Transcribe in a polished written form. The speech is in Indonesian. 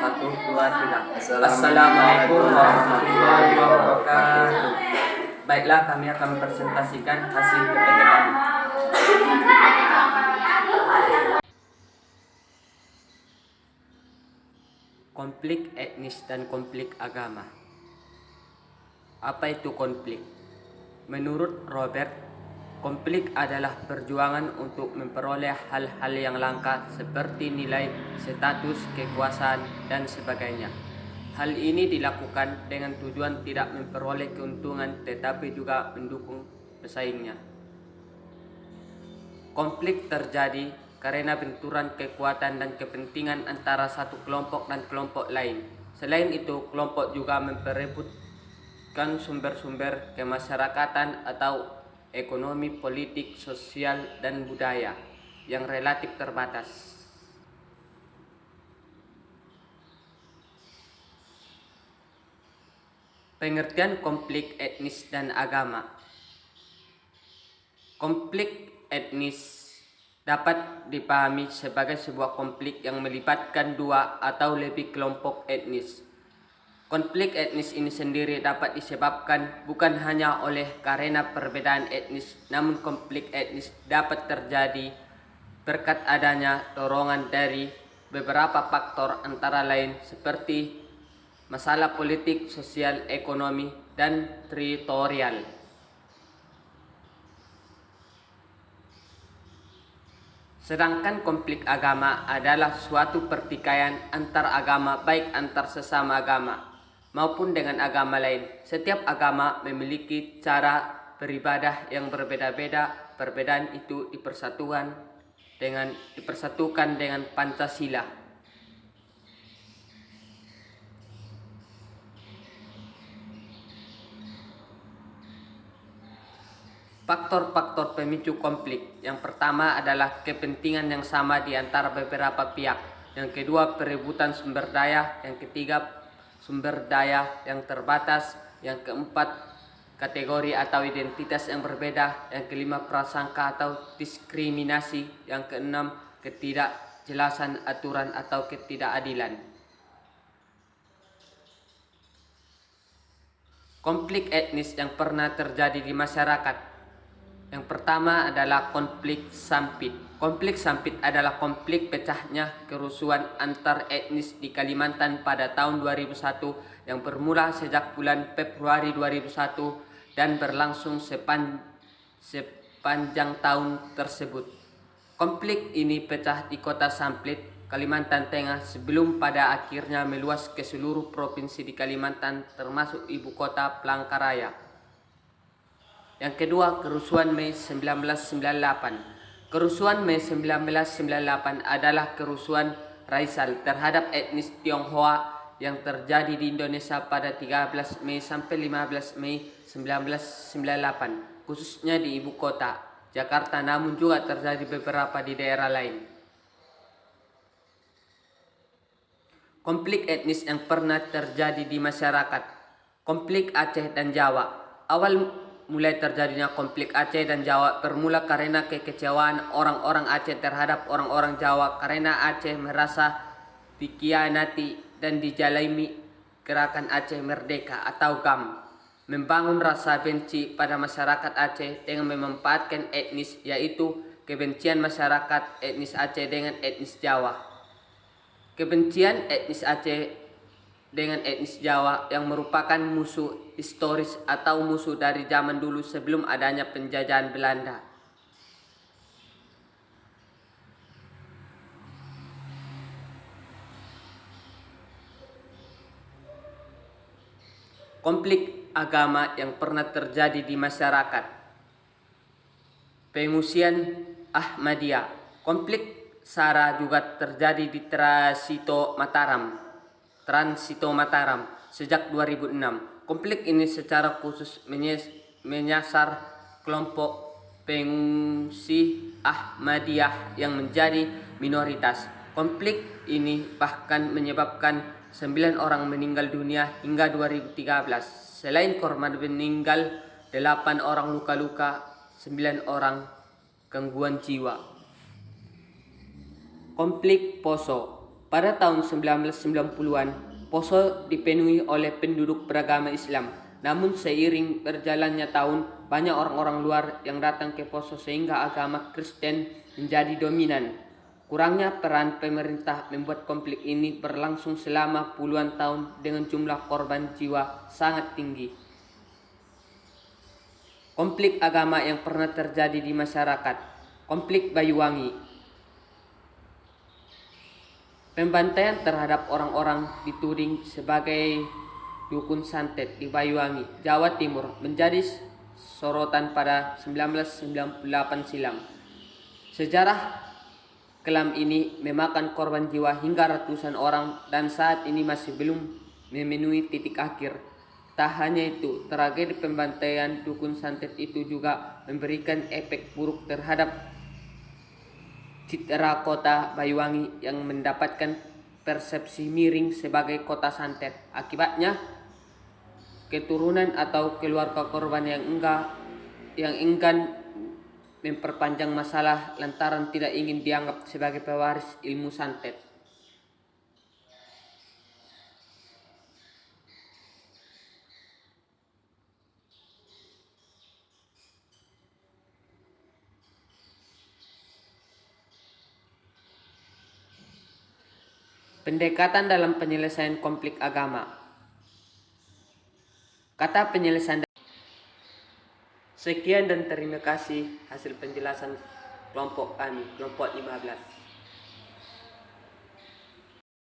Satu, dua, tiga. Assalamualaikum warahmatullahi wabarakatuh. Baiklah, kami akan mempresentasikan hasil PPT kami. Konflik etnis dan konflik agama. Apa itu konflik? Menurut Robert, konflik adalah perjuangan untuk memperoleh hal-hal yang langka seperti nilai, status, kekuasaan, dan sebagainya. Hal ini dilakukan dengan tujuan tidak memperoleh keuntungan tetapi juga mendukung pesaingnya. Konflik terjadi karena benturan kekuatan dan kepentingan antara satu kelompok dan kelompok lain. Selain itu, kelompok juga memperebutkan sumber-sumber kemasyarakatan atau ekonomi, politik, sosial, dan budaya yang relatif terbatas. Pengertian konflik etnis dan agama. Konflik etnis dapat dipahami sebagai sebuah konflik yang melibatkan dua atau lebih kelompok etnis. Konflik etnis ini sendiri dapat disebabkan bukan hanya oleh karena perbedaan etnis, namun konflik etnis dapat terjadi berkat adanya dorongan dari beberapa faktor antara lain seperti masalah politik, sosial, ekonomi, dan teritorial. Sedangkan konflik agama adalah suatu pertikaian antar agama, baik antar sesama agama maupun dengan agama lain. Setiap agama memiliki cara beribadah yang berbeda-beda. Perbedaan itu dipersatukan dengan Pancasila. Faktor-faktor pemicu konflik. Yang pertama adalah kepentingan yang sama di antara beberapa pihak. Yang kedua, perebutan sumber daya. Yang ketiga, sumber daya yang terbatas. Yang keempat, kategori atau identitas yang berbeda. Yang kelima, prasangka atau diskriminasi. Yang keenam, ketidakjelasan aturan atau ketidakadilan. Konflik etnis yang pernah terjadi di masyarakat. Yang pertama adalah konflik sampit. Konflik sampit adalah konflik pecahnya kerusuhan antar etnis di Kalimantan pada tahun 2001 yang bermula sejak bulan Februari 2001 dan berlangsung sepanjang tahun tersebut. Konflik ini pecah di kota Sampit, Kalimantan Tengah sebelum pada akhirnya meluas ke seluruh provinsi di Kalimantan termasuk ibu kota Palangkaraya. Yang kedua, kerusuhan Mei 1998. Kerusuhan Mei 1998 adalah kerusuhan racial terhadap etnis Tionghoa yang terjadi di Indonesia pada 13 Mei sampai 15 Mei 1998, khususnya di ibu kota, Jakarta, namun juga terjadi beberapa di daerah lain. Konflik etnis yang pernah terjadi di masyarakat. Konflik Aceh dan Jawa. Awal mulai terjadinya konflik Aceh dan Jawa bermula karena kekecewaan orang-orang Aceh terhadap orang-orang Jawa karena Aceh merasa dikhianati dan dijalimi Gerakan Aceh Merdeka atau GAM, membangun rasa benci pada masyarakat Aceh dengan memanfaatkan etnis, yaitu kebencian masyarakat etnis Aceh dengan etnis Jawa. Kebencian etnis Aceh dengan etnis Jawa yang merupakan musuh historis atau musuh dari zaman dulu sebelum adanya penjajahan Belanda. Konflik agama yang pernah terjadi di masyarakat. Pengungsian Ahmadiyah. Konflik SARA juga terjadi di Transito Mataram sejak 2006. Konflik ini secara khusus menyasar kelompok pengungsi Ahmadiyah yang menjadi minoritas. Konflik ini bahkan menyebabkan 9 orang meninggal dunia hingga 2013. Selain korban meninggal, 8 orang luka-luka, 9 orang gangguan jiwa. Konflik Poso. Pada tahun 1990-an, Poso dipenuhi oleh penduduk beragama Islam. Namun seiring berjalannya tahun, banyak orang-orang luar yang datang ke Poso sehingga agama Kristen menjadi dominan. Kurangnya peran pemerintah membuat konflik ini berlangsung selama puluhan tahun dengan jumlah korban jiwa sangat tinggi. Konflik agama yang pernah terjadi di masyarakat. Konflik Banyuwangi. Pembantaian terhadap orang-orang dituding sebagai dukun santet di Banyuwangi, Jawa Timur menjadi sorotan pada 1998 silam. Sejarah kelam ini memakan korban jiwa hingga ratusan orang dan saat ini masih belum memenuhi titik akhir. Tak hanya itu, tragedi pembantaian dukun santet itu juga memberikan efek buruk terhadap citra kota Banyuwangi yang mendapatkan persepsi miring sebagai kota santet. Akibatnya, keturunan atau keluarga korban yang enggan memperpanjang masalah lantaran tidak ingin dianggap sebagai pewaris ilmu santet. Pendekatan dalam penyelesaian konflik agama. Kata penyelesaian. Sekian dan terima kasih hasil penjelasan kelompok kami, kelompok 15.